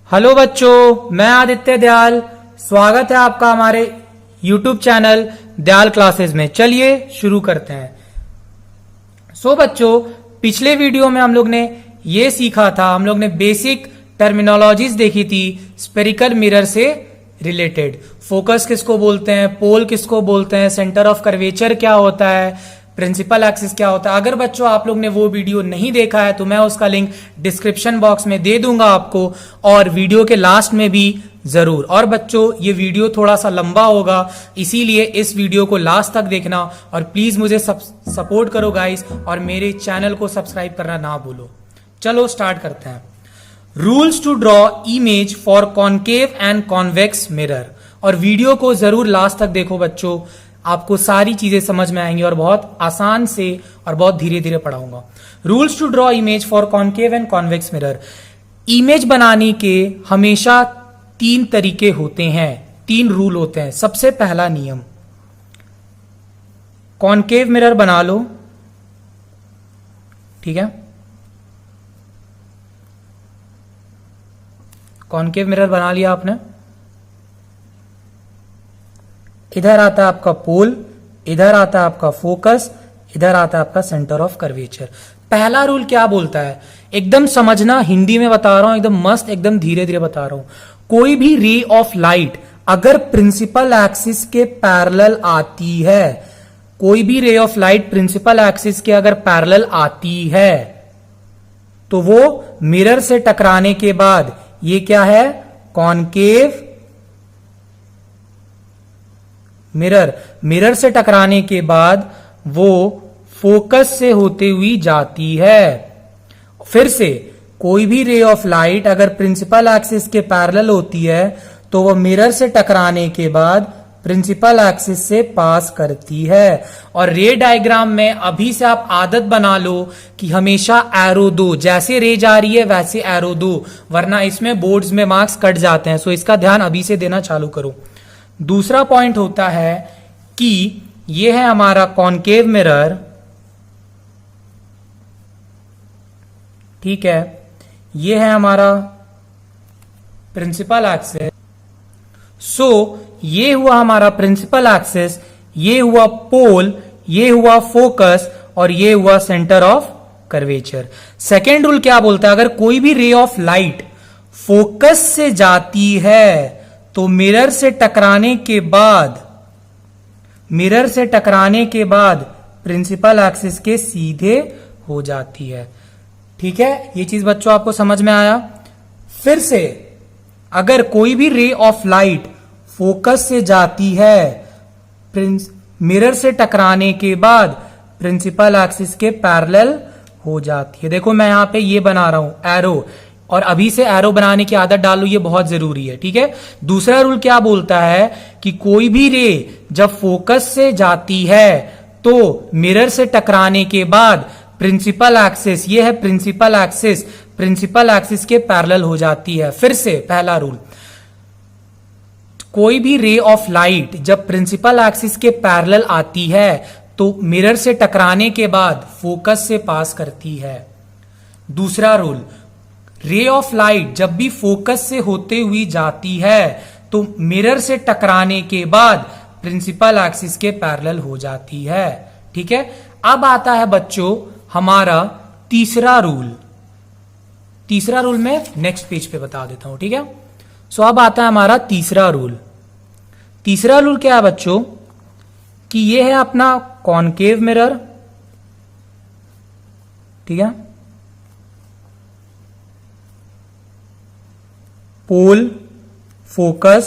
Hello बच्चों, मैं आदित्य दयाल। स्वागत है आपका हमारे YouTube चैनल दयाल क्लासेस में। चलिए शुरू करते हैं। बच्चों, पिछले वीडियो में हम लोग ने ये सीखा था, हम लोग ने बेसिक टर्मिनोलॉजीज देखी थी स्पेरिकल मिरर से रिलेटेड। फोकस किसको बोलते हैं, पोल किसको बोलते हैं, सेंटर ऑफ कर्वेचर क्या होता है, प्रिंसिपल एक्सिस क्या होता है। अगर बच्चों आप लोग ने वो वीडियो नहीं देखा है तो मैं उसका लिंक डिस्क्रिप्शन बॉक्स में दे दूंगा आपको, और वीडियो के लास्ट में भी जरूर। और बच्चों, ये वीडियो थोड़ा सा लंबा होगा, इसीलिए इस वीडियो को लास्ट तक देखना और प्लीज मुझे सपोर्ट करो गाइस, और मेरे चैनल को सब्सक्राइब करना ना भूलो। चलो स्टार्ट करते हैं। Rules to draw image for concave and convex mirror. और वीडियो को जरूर लास्ट तक देखो बच्चों, आपको सारी चीजें समझ में आएंगी और बहुत आसान से और बहुत धीरे धीरे पढ़ाऊंगा। Rules to draw image for concave and convex mirror. Image बनाने के हमेशा 3 तरीके होते हैं, 3 रूल होते हैं। सबसे पहला नियम, कॉनकेव मिरर बना लो, ठीक है। कॉनकेव मिरर बना लिया आपने। इधर आता है आपका पोल, इधर आता है आपका फोकस, इधर आता है आपका सेंटर ऑफ कर्वेचर। पहला रूल क्या बोलता है, एकदम समझना, हिंदी में बता रहा हूं, एकदम मस्त, एकदम धीरे धीरे बता रहा हूं। कोई भी रे ऑफ लाइट अगर प्रिंसिपल एक्सिस के पैरेलल आती है, कोई भी रे ऑफ लाइट प्रिंसिपल एक्सिस के अगर पैरेलल आती है, तो वो मिरर से टकराने के बाद, ये क्या है, कॉनकेव मिरर, मिरर से टकराने के बाद वो फोकस से होते हुई जाती है। फिर से, कोई भी रे ऑफ लाइट अगर प्रिंसिपल एक्सिस के पैरेलल होती है तो वो मिरर से टकराने के बाद प्रिंसिपल एक्सिस से पास करती है। और रे डायग्राम में अभी से आप आदत बना लो कि हमेशा एरो दो, जैसे रे जा रही है वैसे एरो दो, वरना इसमें बोर्ड्स में मार्क्स कट जाते हैं। सो इसका ध्यान अभी से देना चालू करो। दूसरा पॉइंट होता है कि यह है हमारा कॉनकेव मिरर, ठीक है, यह है हमारा प्रिंसिपल एक्सिस। सो ये हुआ हमारा प्रिंसिपल एक्सिस, ये हुआ पोल, ये हुआ फोकस, और ये हुआ centre of curvature. Second rule क्या बोलता है, अगर कोई भी रे ऑफ लाइट फोकस से जाती है तो मिरर से टकराने के बाद, मिरर से टकराने के बाद प्रिंसिपल एक्सिस के सीधे हो जाती है। ठीक है, ये चीज बच्चों आपको समझ में आया। फिर से, अगर कोई भी रे ऑफ लाइट फोकस से जाती है, मिरर से टकराने के बाद प्रिंसिपल एक्सिस के पैरेलल हो जाती है। देखो मैं यहां पे ये बना रहा हूं एरो, और अभी से एरो बनाने की आदत डालो, ये बहुत जरूरी है, ठीक है। दूसरा रूल क्या बोलता है कि कोई भी रे जब फोकस से जाती है तो मिरर से टकराने के बाद प्रिंसिपल एक्सिस, ये है प्रिंसिपल एक्सिस, प्रिंसिपल एक्सिस के पैरेलल हो जाती है। फिर से पहला रूल, कोई भी रे ऑफ लाइट जब प्रिंसिपल एक्सिस के पैरेलल आती है तो मिरर से टकराने के बाद फोकस से पास करती है। दूसरा रूल, रे ऑफ लाइट जब भी फोकस से होते हुई जाती है तो मिरर से टकराने के बाद प्रिंसिपल एक्सिस के पैरेलल हो जाती है, ठीक है। अब आता है बच्चों हमारा तीसरा रूल। तीसरा रूल मैं नेक्स्ट पेज पे बता देता हूं, ठीक है। सो अब आता है हमारा तीसरा रूल। तीसरा रूल क्या है बच्चों, कि ये है अपना कॉनकेव मिरर, ठीक है, पोल, फोकस,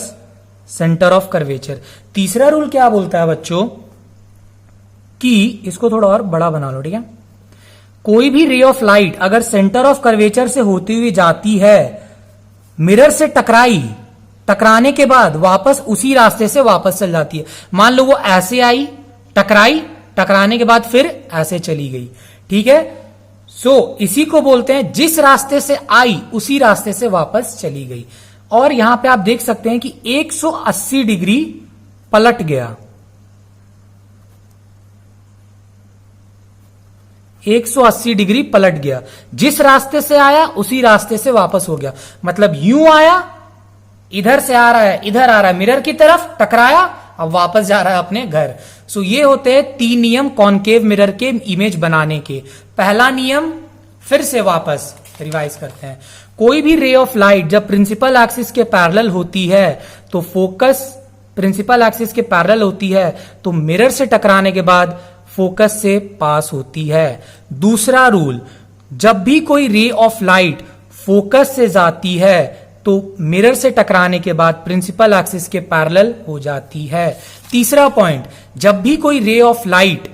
सेंटर ऑफ कर्वेचर। तीसरा रूल क्या बोलता है बच्चों, कि इसको थोड़ा और बड़ा बना लो, ठीक है। कोई भी रे ऑफ लाइट अगर सेंटर ऑफ कर्वेचर से होती हुई जाती है, मिरर से टकराने के बाद वापस उसी रास्ते से वापस चल जाती है। मान लो वो ऐसे आई, टकराने के बाद फिर ऐसे चली गई, ठीक है। इसी को बोलते हैं जिस रास्ते से आई उसी रास्ते से वापस चली गई। और यहां पे आप देख सकते हैं कि 180 डिग्री पलट गया, 180 डिग्री पलट गया, जिस रास्ते से आया उसी रास्ते से वापस हो गया। मतलब यूं आया, इधर से आ रहा है, इधर आ रहा है मिरर की तरफ, टकराया, अब वापस जा रहा है अपने घर। सो ये होते हैं 3 नियम कॉनकेव मिरर के इमेज बनाने के। पहला नियम फिर से वापस रिवाइज करते हैं। कोई भी रे ऑफ लाइट जब प्रिंसिपल एक्सिस के पैरेलल होती है तो फोकस प्रिंसिपल एक्सिस के पैरेलल होती है तो मिरर से टकराने के बाद फोकस से पास होती है। दूसरा रूल, जब भी कोई रे ऑफ लाइट फोकस से जाती है तो मिरर से टकराने के बाद प्रिंसिपल एक्सिस के पैरेलल हो जाती है। तीसरा पॉइंट, जब भी कोई रे of light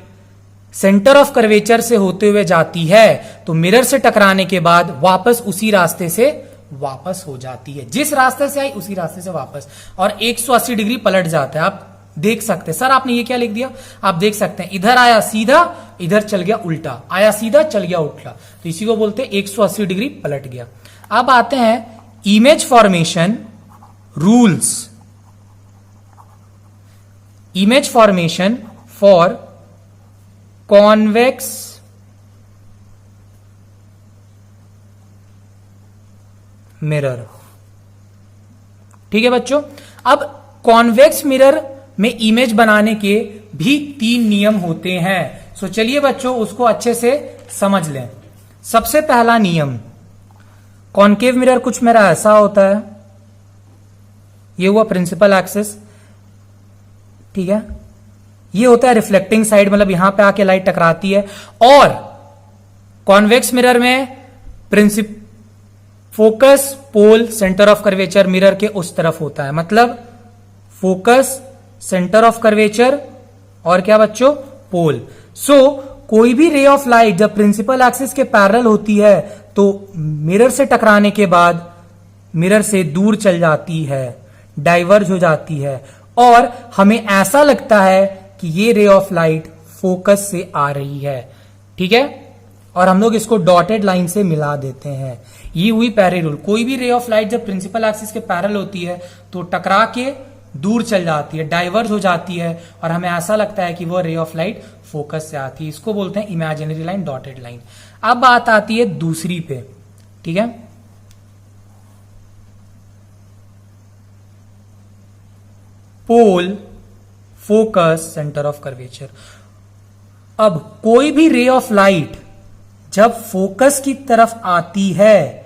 centre of curvature से होते हुए जाती है तो मिरर से टकराने के बाद वापस उसी रास्ते से वापस हो जाती है, जिस रास्ते से आई उसी रास्ते से वापस, और 180 डिग्री पलट जाता है। आप देख सकते हैं, सर आपने ये क्या लिख दिया, आप देख सकते हैं इधर आया सीधा, इधर चल गया उल्टा, आया सीधा चल गया उल्टा, तो इसी को बोलते हैं 180 डिग्री पलट गया। अब आते हैं image formation rules. Image formation for convex mirror. ठीक है बच्चों, अब कॉन्वेक्स मिरर में इमेज बनाने के भी 3 नियम होते हैं। सो चलिए बच्चों उसको अच्छे से समझ लें। सबसे पहला नियम, कॉनकेव मिरर कुछ मेरा ऐसा होता है, ये हुआ प्रिंसिपल एक्सिस, ठीक है, ये होता है रिफ्लेक्टिंग साइड, मतलब यहां पे आके लाइट टकराती है। और कॉन्वेक्स मिरर में focus pole centre of curvature mirror के उस तरफ होता है, मतलब फोकस सेंटर ऑफ कर्वेचर और क्या बच्चों, पोल। सो कोई भी रे ऑफ लाइट जब प्रिंसिपल एक्सिस के पैरेलल होती है तो मिरर से टकराने के बाद मिरर से दूर चल जाती है, डाइवर्ज हो जाती है, और हमें ऐसा लगता है कि ये रे ऑफ लाइट फोकस से आ रही है। ठीक है, और हम लोग इसको डॉटेड लाइन से मिला देते हैं। ये हुई पहली रूल। कोई भी रे ऑफ लाइट जब प्रिंसिपल एक्सिस के पैरेलल होती है तो टकरा के दूर चल जाती है, डाइवर्ज हो जाती है, और हमें ऐसा लगता है कि वो रे ऑफ लाइट फोकस से आती है। इसको बोलते हैं इमेजिनरी लाइन, डॉटेड लाइन। अब बात आती है दूसरी पे, ठीक है, पोल फोकस सेंटर ऑफ कर्वेचर। अब कोई भी रे ऑफ लाइट जब फोकस की तरफ आती है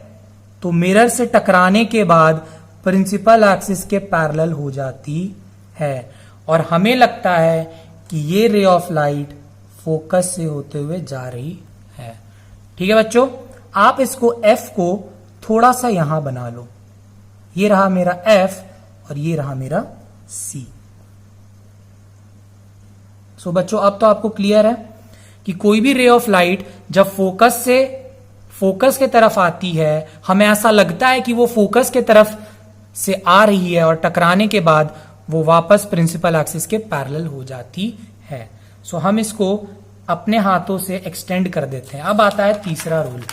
तो मिरर से टकराने के बाद प्रिंसिपल एक्सिस के पैरेलल हो जाती है, और हमें लगता है कि ये रे ऑफ लाइट फोकस से होते हुए जा रही है। ठीक है बच्चों, आप इसको F को थोड़ा सा यहां बना लो, ये रहा मेरा F और ये रहा मेरा C। सो बच्चों अब तो आपको क्लियर है कि कोई भी रे ऑफ लाइट जब फोकस के तरफ आती है, हमें ऐसा लगता है कि वो फोकस के तरफ से आ रही है, और टकराने के बाद वो वापस प्रिंसिपल एक्सिस के पैरेलल हो जाती है। सो हम इसको अपने हाथों से एक्सटेंड कर देते हैं। अब आता है तीसरा रूल।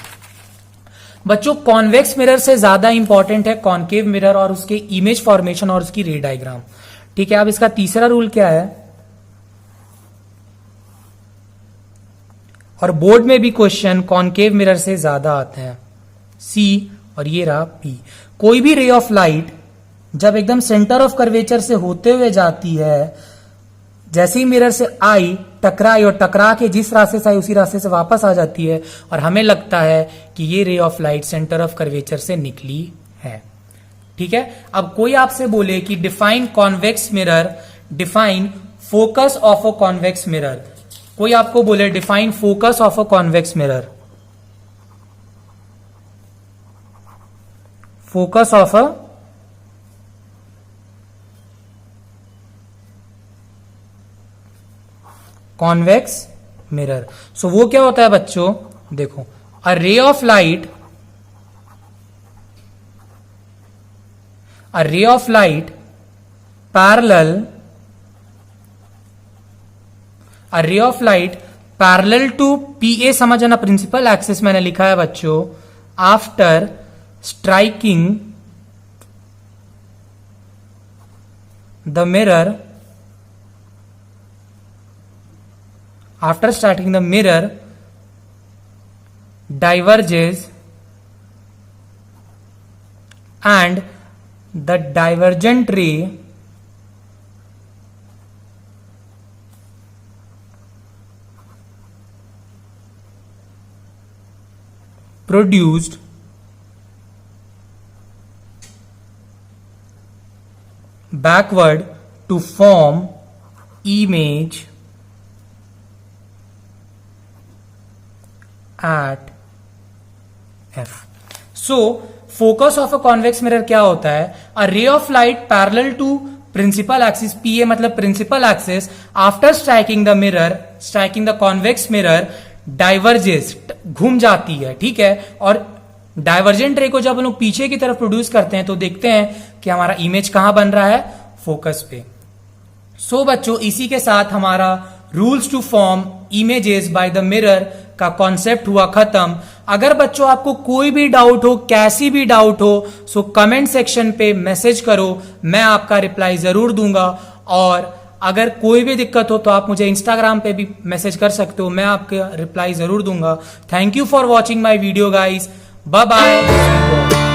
बच्चों कॉन्वेक्स मिरर से ज्यादा इंपॉर्टेंट है कॉनकेव मिरर और उसके इमेज फॉर्मेशन और उसकी रे डायग्राम। ठीक है, अब इसका तीसरा रूल क्या है, और बोर्ड में भी क्वेश्चन कॉनकेव मिरर से ज्यादा आते हैं, सी और ये रहा पी। कोई भी रे ऑफ लाइट जब एकदम सेंटर ऑफ कर्वेचर से होते हुए जाती है, जैसे ही मिरर से आई, टकराई, और टकरा के जिस रास्ते से आई उसी रास्ते से वापस आ जाती है, और हमें लगता है कि ये रे of light centre of curvature से निकली है। ठीक है, अब कोई आपसे बोले कि define convex mirror, define focus of a convex mirror, कोई आपको बोले define focus of a convex mirror, focus of a convex mirror. So वो क्या होता है बच्चों, देखो, a ray of light, a ray of light parallel, a ray of light parallel to PA, समझना प्रिंसिपल एक्सिस मैंने लिखा है बच्चों, after striking the mirror, after starting the mirror diverges and the divergent ray produced backward to form image at F. So focus of a convex mirror क्या होता है? A ray of light parallel to principal axis, PA मतलब principal axis, after striking the mirror, striking the convex mirror, diverges, घूम जाती है, ठीक है। और डाइवर्जेंट रे को जब हम लोग पीछे की तरफ प्रोड्यूस करते हैं तो देखते हैं कि हमारा इमेज कहां बन रहा है? फोकस पे। सो बच्चों, इसी के साथ हमारा rules to form images by the mirror का कॉन्सेप्ट हुआ खत्म। अगर बच्चों आपको कोई भी डाउट हो, कैसी भी डाउट हो, सो कमेंट सेक्शन पे मैसेज करो, मैं आपका रिप्लाई जरूर दूंगा। और अगर कोई भी दिक्कत हो तो आप मुझे इंस्टाग्राम पे भी मैसेज कर सकते हो, मैं आपका रिप्लाई जरूर दूंगा। Thank you for watching my video guys, bye bye.